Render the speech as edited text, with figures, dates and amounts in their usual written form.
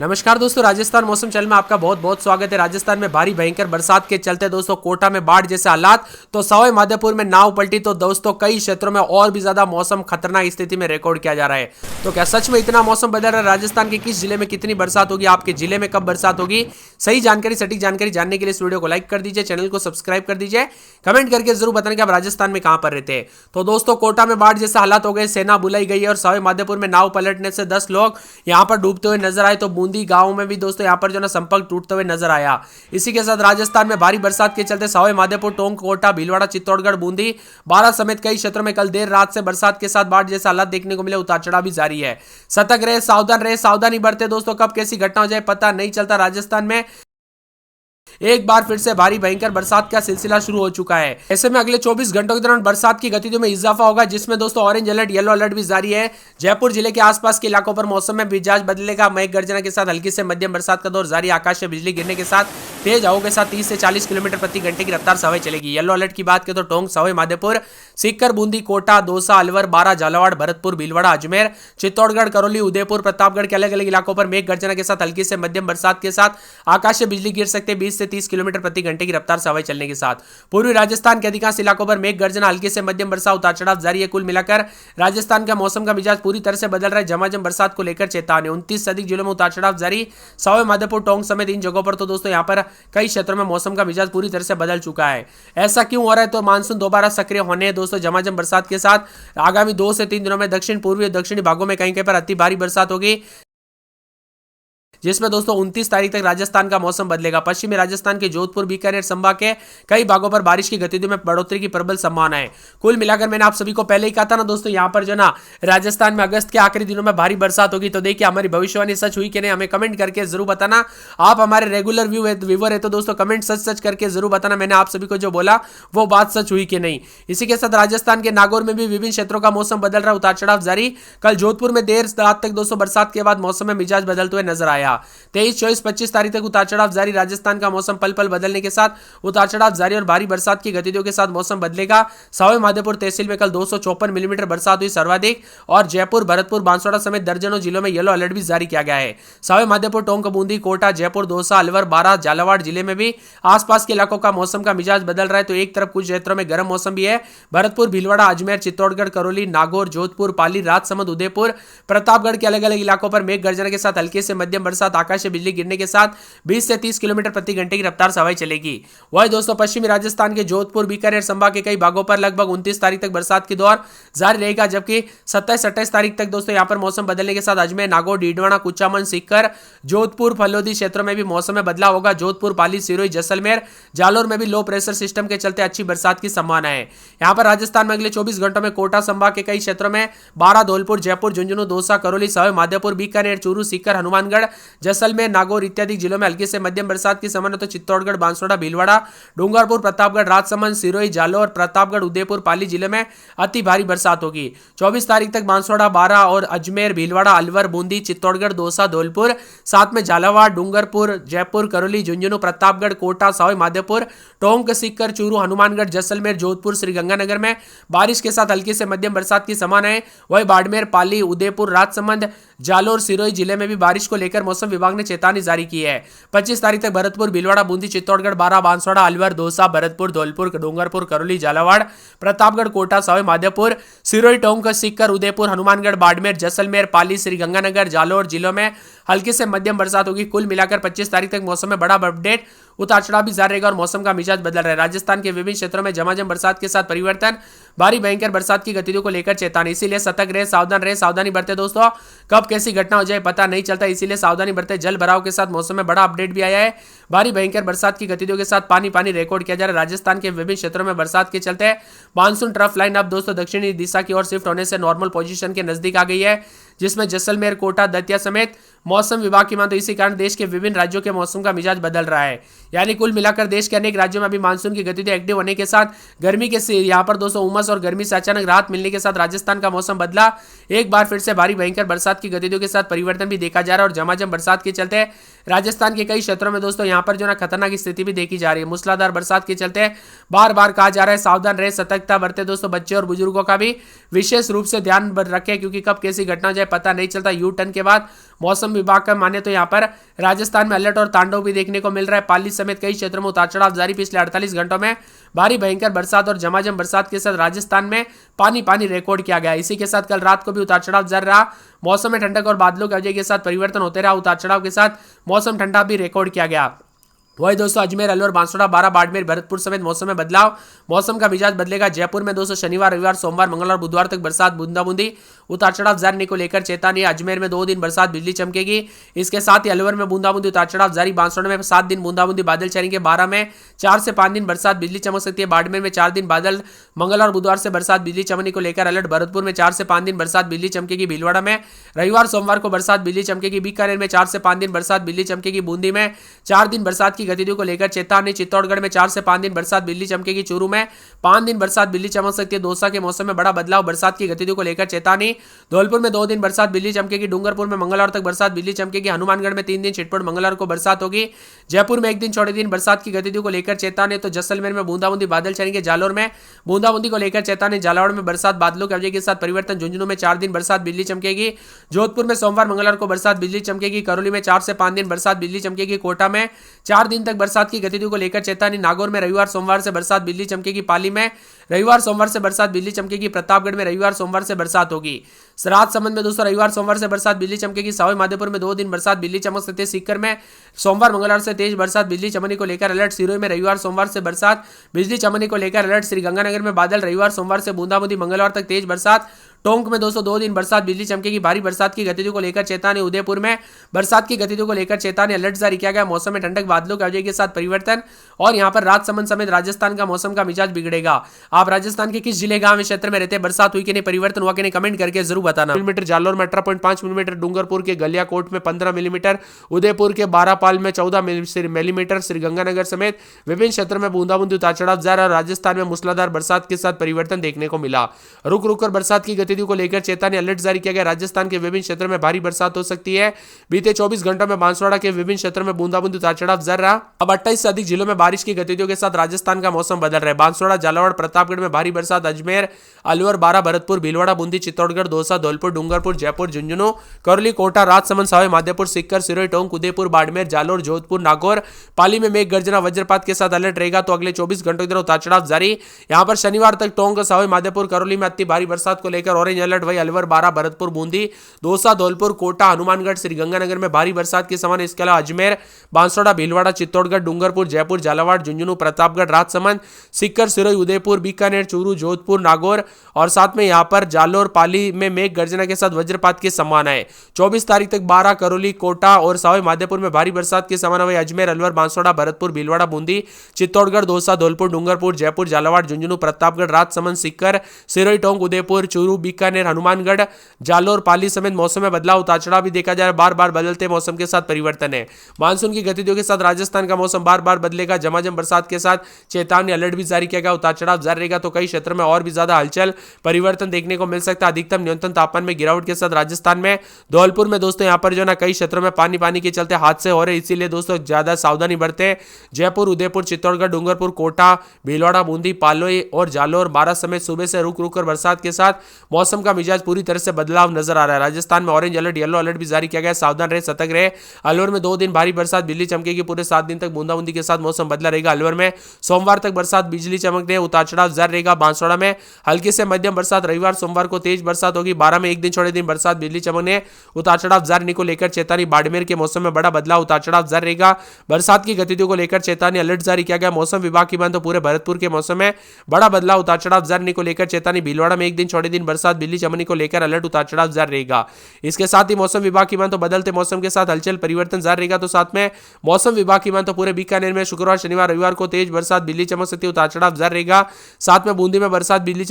नमस्कार दोस्तों, राजस्थान मौसम चैनल में आपका बहुत बहुत स्वागत है। राजस्थान में भारी भयंकर बरसात के चलते दोस्तों कोटा में बाढ़ जैसे हालात, तो सवाई माधोपुर में नाव पलटी, तो दोस्तों कई क्षेत्रों में और भी ज्यादा मौसम खतरनाक स्थिति में रिकॉर्ड किया जा रहा है। तो क्या सच में इतना मौसम बदल रहा है? राजस्थान के किस जिले में कितनी बरसात होगी, आपके जिले में कब बरसात होगी, सही जानकारी सटीक जानकारी जानने के लिए इस वीडियो को लाइक कर दीजिए, चैनल को सब्सक्राइब कर दीजिए, कमेंट करके जरूर बताना कि आप राजस्थान में कहां पर रहते हैं। तो दोस्तों कोटा में बाढ़ जैसे हालात हो गए, सेना बुलाई गई है और सवाई माधोपुर में नाव पलटने से 10 लोग यहां पर डूबते हुए नजर आए। तो बूंदी गांव में भी दोस्तों यहां पर जो ना संपर्क टूटते हुए नजर आया। इसी के साथ राजस्थान में भारी बरसात के चलते सवाई माधोपुर, टोंक, कोटा, भीलवाड़ा, चित्तौड़गढ़, बूंदी, बारां समेत कई क्षेत्रों में कल देर रात से बरसात के साथ बाढ़ जैसे हालात देखने को मिले। उतार चढ़ाव भी जारी है। सतर्क रहे, सावधान रहे, सावधानी बरते दोस्तों, कब कैसी घटना हो जाए पता नहीं चलता। राजस्थान में एक बार फिर से भारी भयंकर बरसात का सिलसिला शुरू हो चुका है। ऐसे में अगले 24 घंटों के दौरान बरसात की गतिविधियों में इजाफा होगा, जिसमें दोस्तों ऑरेंज अलर्ट, येलो अलर्ट भी जारी है। जयपुर जिले के आसपास के इलाकों पर मौसम में मिजाज बदलेगा। मेघ गर्जना के साथ हल्की से मध्यम बरसात का दौर जारी। आकाश से बिजली गिरने के साथ तेज हवाओं के साथ 30 से 40 किलोमीटर प्रति घंटे की रफ्तार से हवाएं चलेगी। येलो अलर्ट की बात करें तो टोंक, सवाई माधोपुर, सीकर, बूंदी, कोटा, दौसा, अलवर, बारां, झालावाड़, भरतपुर, भीलवाड़ा, अजमेर, चित्तौड़गढ़, करौली, उदयपुर, प्रतापगढ़ के अलग अलग इलाकों पर मेघ गर्जना के साथ हल्की से मध्यम बरसात के साथ आकाश से बिजली गिर सकते 20 से 30 किलोमीटर प्रति घंटे की रफ्तार से हवाएं चलने के साथ। पूर्वी राजस्थान के अधिकांश इलाकों पर मेघ गर्जना, हल्की से मध्यम बरसात, उतार चढ़ाव जारी है। कुल मिलाकर राजस्थान का मौसम का मिजाज पूरी तरह से बदल रहा है। झमाझम बरसात को लेकर चेतावनी। 29 से अधिक जिलों में उतार चढ़ाव जारी। सवाई माधोपुर, टोंक समेत इन जगहों पर तो दोस्तों यहां पर कई क्षेत्रों में मौसम का मिजाज पूरी तरह से बदल चुका है। ऐसा क्यों हो रहा है? तो मानसून दोबारा सक्रिय होने हैं दोस्तों। झमाझम बरसात के साथ आगामी 2 से 3 दिनों में दक्षिण पूर्वी और दक्षिणी भागों में कहीं कहीं पर अति भारी बरसात होगी, जिसमें दोस्तों 29 तारीख तक राजस्थान का मौसम बदलेगा। पश्चिमी राजस्थान के जोधपुर, बीकानेर संभाग के कई भागों पर बारिश की गतिविधियों में बढ़ोतरी की प्रबल संभावना है। कुल मिलाकर मैंने आप सभी को पहले ही कहा था ना दोस्तों, यहां पर जो ना राजस्थान में अगस्त के आखिरी दिनों में भारी बरसात होगी। तो देखिए हमारी भविष्यवाणी सच हुई कि नहीं, हमें कमेंट करके जरूर बताना। आप हमारे रेगुलर व्यूअर है तो दोस्तों कमेंट सच करके जरूर बताना मैंने आप सभी को जो बोला वो बात सच हुई कि नहीं। इसी के साथ राजस्थान के नागौर में भी विभिन्न क्षेत्रों का मौसम बदल रहा, उतार चढ़ाव जारी। कल जोधपुर में देर रात तक दोस्तों बरसात के बाद मौसम में मिजाज बदलते हुए नजर आया। 23, 24, 25 तारीख तक उतार चढ़ाव जारी। राजस्थान का मौसम पल पल बदलने के साथ उतार चढ़ाव जारी और भारी बरसात की गतिविधियों के साथ मौसम बदलेगा। सवाई माधोपुर तहसील में कल 254 मिलीमीटर बरसात हुई सर्वाधिक, और जयपुर, भरतपुर, बांसवाड़ा समेत दर्जनों जिलों में येलो अलर्ट भी जारी किया गया है। सवाई माधोपुर, टोंक, बूंदी, कोटा, जयपुर, दौसा, अलवर, बारां, झालावाड़ जिले में भी आसपास के इलाकों का मौसम का मिजाज बदल रहा है। तो एक तरफ कुछ क्षेत्रों में गर्म मौसम भी है। भरतपुर, भीलवाड़ा, अजमेर, चित्तौड़गढ़, करौली, नागौर, जोधपुर, पाली, राजसमंद, उदयपुर, प्रतापगढ़ के अलग अलग इलाकों पर मेघ गर्जना के साथ हल्की से मध्यम बरसात, आकाश से बिजली गिरने के साथ 20 से 30 किलोमीटर प्रति घंटे की रफ्तार से हवाएं चलेगी। वही दोस्तों पश्चिमी राजस्थान के जोधपुर, बीकानेर संभाग के कई भागों पर लगभग 29 तारीख तक बरसात की दौर जारी रहेगा, जबकि 27-28 तारीख तक दोस्तों यहां पर मौसम बदलने के साथ अजमेर, नागौर, डीडवाना, कुचामन, सीकर, जोधपुर, फलोदी क्षेत्रों में भी मौसम में बदलाव होगा। जोधपुर, पाली, सिरोही, जैसलमेर, जालोर में भी लो प्रेशर सिस्टम के चलते अच्छी बरसात की संभावना है। यहां पर राजस्थान में अगले 24 घंटों में कोटा संभाग के कई क्षेत्रों में बारां, धौलपुर, जयपुर, झुंझुनू, दौसा, करौली, सवाई माधोपुर, बीकानेर, चूरू, सीकर, हनुमानगढ़, जैसलमेर, नागौर इत्यादि जिलों में हल्की से मध्यम बरसात की संभावना। तो चित्तौड़गढ़, बांसवाड़ा, भीलवाड़ा, डूंगरपुर, प्रतापगढ़, राजसमंद, सिरोही, जालोर, प्रतापगढ़, उदयपुर, पाली जिले में अति भारी बरसात होगी। 24 तारीख तक बांसवाड़ा, बारां और अजमेर, भीलवाड़ा, अलवर, बूंदी, चित्तौड़गढ़, दौसा, धौलपुर, साथ में झालावाड़, डूंगरपुर, जयपुर, करौली, झुंझुनू, प्रतापगढ़, कोटा, सवाई माधोपुर, टोंक, सीकर, चूरू, हनुमानगढ़, जैसलमेर, जोधपुर, श्रीगंगानगर में बारिश के साथ हल्की से मध्यम बरसात की संभावना है। वही बाड़मेर, पाली, उदयपुर, राजसमंद, जालोर, सिरोही जिले में भी बारिश को लेकर मौसम विभाग ने चेतावनी जारी की है। 25 तारीख तक भरतपुर, भीलवाड़ा, बूंदी, चित्तौड़गढ़, बारां, बांसवाड़ा, अलवर, दौसा, भरतपुर, धौलपुर, डूंगरपुर, करौली, झालावाड़, प्रतापगढ़, कोटा, सवाई माधोपुर, सिरोही, टोंक, सीकर, उदयपुर, हनुमानगढ़, बाड़मेर, जैसलमेर, पाली, श्रीगंगानगर, जालोर जिलों में हल्की से मध्यम बरसात होगी। कुल मिलाकर 25 तारीख तक मौसम में बड़ा अपडेट, उतार चढ़ाव भी जारी रहेगा और मौसम का मिजाज बदल रहा है। राजस्थान के विभिन्न क्षेत्रों में झमाझम बरसात के साथ परिवर्तन, भारी भयंकर बरसात की गतिविधियों को लेकर चेतावनी। इसीलिए सतर्क रहे, सावधान रहे, सावधानी बरते दोस्तों, कब कैसी घटना हो जाए पता नहीं चलता, इसीलिए सावधानी बरते। जल भराव के साथ मौसम में बड़ा अपडेट भी आया है। भारी भयंकर बरसात की गतिविधियों के साथ पानी रिकॉर्ड किया जा रहा है। राजस्थान के विभिन्न क्षेत्रों में बरसात के चलते मानसून ट्रफ लाइन अब दोस्तों दक्षिणी दिशा की ओर शिफ्ट होने से नॉर्मल पोजीशन के नजदीक आ गई है, जिसमें जैसलमेर, कोटा, दतिया समेत मौसम विभाग की मान तो इसी कारण देश के विभिन्न राज्यों के मौसम का मिजाज बदल रहा है। यानी कुल मिलाकर देश के अनेक राज्यों में अभी मानसून की गतिविधि एक्टिव होने के साथ गर्मी के यहां पर दोस्तों उमस और गर्मी से अचानक राहत मिलने के साथ राजस्थान का मौसम बदला। एक बार फिर से भारी भयंकर बरसात की गतिविधियों के साथ परिवर्तन भी देखा जा रहा है और झमाझम बरसात के चलते राजस्थान के कई क्षेत्रों में दोस्तों यहां पर जो ना खतरनाक स्थिति भी देखी जा रही है। मूसलाधार बरसात के चलते बार बार कहा जा रहा है सावधान रहे, सतर्कता बरते दोस्तों। बच्चे और बुजुर्गों का भी विशेष रूप से ध्यान रखें, क्योंकि कब कैसी घटना हो जाए पता नहीं चलता। यू टर्न के बाद मौसम विभाग का माने तो यहाँ पर राजस्थान में अलर्ट और तांडव भी देखने को मिल रहा है। पाली समेत कई क्षेत्रों में उतार चढ़ाव जारी। पिछले 48 घंटों में भारी भयंकर बरसात और झमाझम बरसात के साथ राजस्थान में पानी पानी रिकॉर्ड किया गया। इसी के साथ कल रात को भी उतार चढ़ाव जारी रहा। मौसम में ठंडक और बादलों की वजह के साथ परिवर्तन होते रहा। उतार चढ़ाव के साथ मौसम ठंडा भी रिकॉर्ड किया गया। वही दोस्तों अजमेर, अलवर, बांसवाड़ा, बारा, बाड़मेर, भरतपुर समेत मौसम में बदलाव। मौसम का मिजाज बदलेगा। जयपुर में दोस्तों शनिवार, रविवार, सोमवार, मंगलवार, बुधवार तक बरसात, बूंदाबूंदी, उतार चढ़ाव जारी को लेकर चेतावनी। अजमेर में 2 दिन बरसात, बिजली चमकेगी। इसके साथ ही अलवर में बूंदाबूंदी, उतार चढ़ाव जारी। बांसवाड़ा में 7 दिन बूंदाबूंदी, बादल चलेंगे। 12 में 4 से 5 दिन बरसात, बिजली चमक सकती है। बाड़मेर में 4 दिन बादल, मंगलवार बुधवार से बरसात, बिजली चमकने को लेकर अलर्ट। भरतपुर में 4 से 5 दिन बरसात, बिजली चमकेगी। भीलवाड़ा में रविवार सोमवार को बरसात, बिजली चमकेगी। बीकानेर में 4 से 5 दिन बरसात, बिजली चमकेगी। बूंदी में 4 दिन बरसात की गतिविधियों को लेकर चेतावनी। चित्तौड़गढ़ में 4 से 5 दिन बरसात, बिजली चमकेगी। चूरू में 5 दिन बरसात, बिजली चमक सकती है। दौसा के मौसम में बड़ा बदलाव, बरसात की गतिविधियों को लेकर चेतावनी। धौलपुर में 2 दिन बरसात, बिजली चमकेगी। डूंगरपुर में मंगलवार तक बरसात, बिजली चमकेगी। हनुमानगढ़ में 3 दिन छिटपुट, मंगलवार को बरसात होगी। जयपुर में 1 दिन छोड़े दिन बरसात की गतिविधियों को लेकर चेतावनी। तो जैसलमेर में बूंदाबूंदी, बादल चलेंगे। जालोर में बूंदाबूंदी को लेकर चेतावनी। झालावाड़ में बरसात, बादलों की वजह के साथ परिवर्तन। झुंझुनू में 4 दिन बरसात, बिजली चमकेगी। जोधपुर में सोमवार मंगलवार को बरसात, बिजली चमकेगी। करौली में 4 से 5 दिन बरसात, बिजली चमकेगी। कोटा में 4 दिन तक बरसात की गतिविधियों को लेकर चेतावनी। नागौर में रविवार सोमवार से बरसात, बिजली चमकेगी। पाली में रविवार सोमवार से बरसात, बिजली चमकेगी। प्रतापगढ़ में रविवार सोमवार से बरसात होगी। राजसमंद में दोस्तों रविवार सोमवार से बरसात, बिजली चमकेगी। सवाई माधोपुर में 2 दिन बरसात, बिजली चमक सकती है। सीकर में सोमवार मंगलवार से तेज बरसात, बिजली चमकने को लेकर अलर्ट। सिरोही में रविवार सोमवार से बरसात, बिजली चमकने को लेकर अलर्ट। श्रीगंगानगर में बादल, रविवार सोमवार से बूंदाबूंदी, मंगलवार तक तेज बरसात। टोंक में दोस्तों 2 दिन बरसात, बिजली चमकेगी। भारी बरसात की गतिविधियों को लेकर चेतावनी। उदयपुर में बरसात की गतिविधियों को लेकर चेतावनी, अलर्ट जारी किया गया। मौसम में ठंडक, बादलों की वजह के साथ परिवर्तन। और यहां पर राजसमंद समेत राजस्थान का मौसम का मिजाज बिगड़ेगा। आप राजस्थान के किस जिले, गांव, क्षेत्र में रहते हैं? बरसात हुई कि नहीं, परिवर्तन हुआ कि नहीं, कमेंट करके जरूर बताना। मिलीमीटर जालोर में 18.5 मिलीमीटर, डूंगरपुर के गलियाकोट में 15 मिलीमीटर, उदयपुर के बारापाल में 14 मिलीमीटर, श्रीगंगानगर समेत विभिन्न क्षेत्रों में बूंदाबूंदी, उतार चढ़ाव जारी। राजस्थान में मूसलाधार बरसात के साथ परिवर्तन देखने को मिला। रुक रुक कर बरसात की गतिविधियों को लेकर चेतावनी, अलर्ट जारी किया गया। राजस्थान के विभिन्न क्षेत्रों में भारी बरसात हो सकती है। बीते 24 घंटों में बांसवाड़ा के विभिन्न क्षेत्रों में बूंदाबूंदी, उतार चढ़ाव जारी रहा। अब 28 से अधिक जिलों में बारिश की गतिविधियों के साथ राजस्थान का मौसम बदल रहा है। बांसवाड़ा, झालावाड़, प्रतापगढ़ में भारी बरसात। अजमेर, अलवर, बारा, भरतपुर, भीलवाड़ा, बूंदी, चित्तौड़गढ़, दौसा, धौलपुर, डूंगरपुर, जयपुर, झुंझुनू, करौली, कोटा, राजसमंद, सवाई माधोपुर, सीकर, सिरोही, टोंक, उदयपुर, बाड़मेर, जालोर, जोधपुर, नागौर, पाली में मेघ गर्जना, वज्रपात के साथ अलर्ट रहेगा। तो अगले 24 घंटों के दौरान उतार चढ़ाव जारी। यहां पर शनिवार तक टोंक, सवाई माधोपुर, करौली में अति भारी बरसात को लेकर ऑरेंज अलर्ट। वही अलवर, बारा, भरतपुर, बूंदी, दौसा, धौलपुर, कोटा, हनुमानगढ़, श्रीगंगानगर में भारी बरसात की संभावना। इसके अलावा अजमेर, बांसवाड़ा, भीलवाड़ा, चित्तौड़गढ़, डूंगरपुर, जयपुर, झालावाड़, झुंझुनू, प्रतापगढ़, राजसमंद, सीकर, सिरोही, उदयपुर, बीकानेर, चूरू, जोधपुर, नागौर और साथ में यहां पर जालोर, पाली में मेघ गर्जना के साथ वज्रपात की संभावना है। 24 तारीख तक बारा, करौली, कोटा और सवाई माधोपुर में भारी बरसात की संभावना। वही अजमेर, अलवर, बांसवाड़ा, भरतपुर, भीलवाड़ा, बूंदी, चित्तौड़गढ़, दौसा, धौलपुर, डूंगरपुर, जयपुर, झालावाड़, झुंझुनू, प्रतापगढ़, राजसमंद, सीकर, सिरोही, टोंक, उदयपुर, चूरू, बीकानेर, हनुमानगढ़, जालोर, पाली समेत मौसम में बदलाव, उतार चढ़ाव भी देखा जा रहा है। बार बार बदलते मौसम के साथ परिवर्तन है। मानसून की गतिविधियों के साथ राजस्थान का मौसम बार बार बदलेगा। झमाझम बरसात के साथ चेतावनी, अलर्ट भी जारी किया गया। उतार चढ़ाव जारी रहेगा। तो कई क्षेत्रों में और भी ज्यादा हलचल, परिवर्तन देखने को मिल सकता है। अधिकतम न्यूनतम तापमान में गिरावट के साथ राजस्थान में धौलपुर में दोस्तों यहाँ पर जो ना कई क्षेत्रों में पानी पानी के चलते हादसे हो रहे, इसीलिए दोस्तों ज्यादा सावधानी बरते। जयपुर, उदयपुर, चित्तौड़गढ़, डूंगरपुर, कोटा, भीलवाड़ा, बूंदी, पालोई और जालोर, बारा समेत सुबह से रुक रुक कर बरसात के साथ मौसम का मिजाज पूरी तरह से बदलाव नजर आ रहा है। राजस्थान में ऑरेंज अलर्ट, येलो अलर्ट भी जारी किया गया। सावधान रहे, सतर्क रहे। अलवर में 2 दिन भारी बरसात, बिजली चमकेगी। पूरे 7 दिन तक बूंदाबूंदी के साथ मौसम बदला रहेगा। अलवर में सोमवार तक बरसात, बिजली चमकने, उतार चढ़ाव जारी रहेगा। बांसवाड़ा में हल्की से मध्यम बरसात, रविवार सोमवार को तेज बरसात होगी। 12 में 1 दिन छोड़े दिन बरसात, बिजली चमकने, उतार चढ़ाव जारी को लेकर चेतावनी। बाड़मेर के मौसम में बड़ा बदलाव, उतार चढ़ाव जारी रहेगा। बरसात की गतिविधियों को लेकर चेतावनी, अलर्ट जारी किया गया। मौसम विभाग की बात तो पूरे भरतपुर के मौसम में बड़ा बदलाव, उतार चढ़ाव जारी को लेकर चेतावनी। भीलवाड़ा में 1 दिन छोड़े दिन बरसात, बिजली चमकने को लेकर अलर्ट, उतार चढ़ाव जारी रहेगा। इसके साथ ही मौसम विभाग की बात तो बदलते मौसम के साथ हलचल, परिवर्तन जारी रहेगा। तो साथ में मौसम विभाग की बात तो पूरे बीकानेर में शुक्रवार, शनिवार, रविवार को तेज बरसात, बिजली चमक सकती है, उतार चढ़ाव जारी रहेगा। साथ में बूंदी में बरसात, बिजली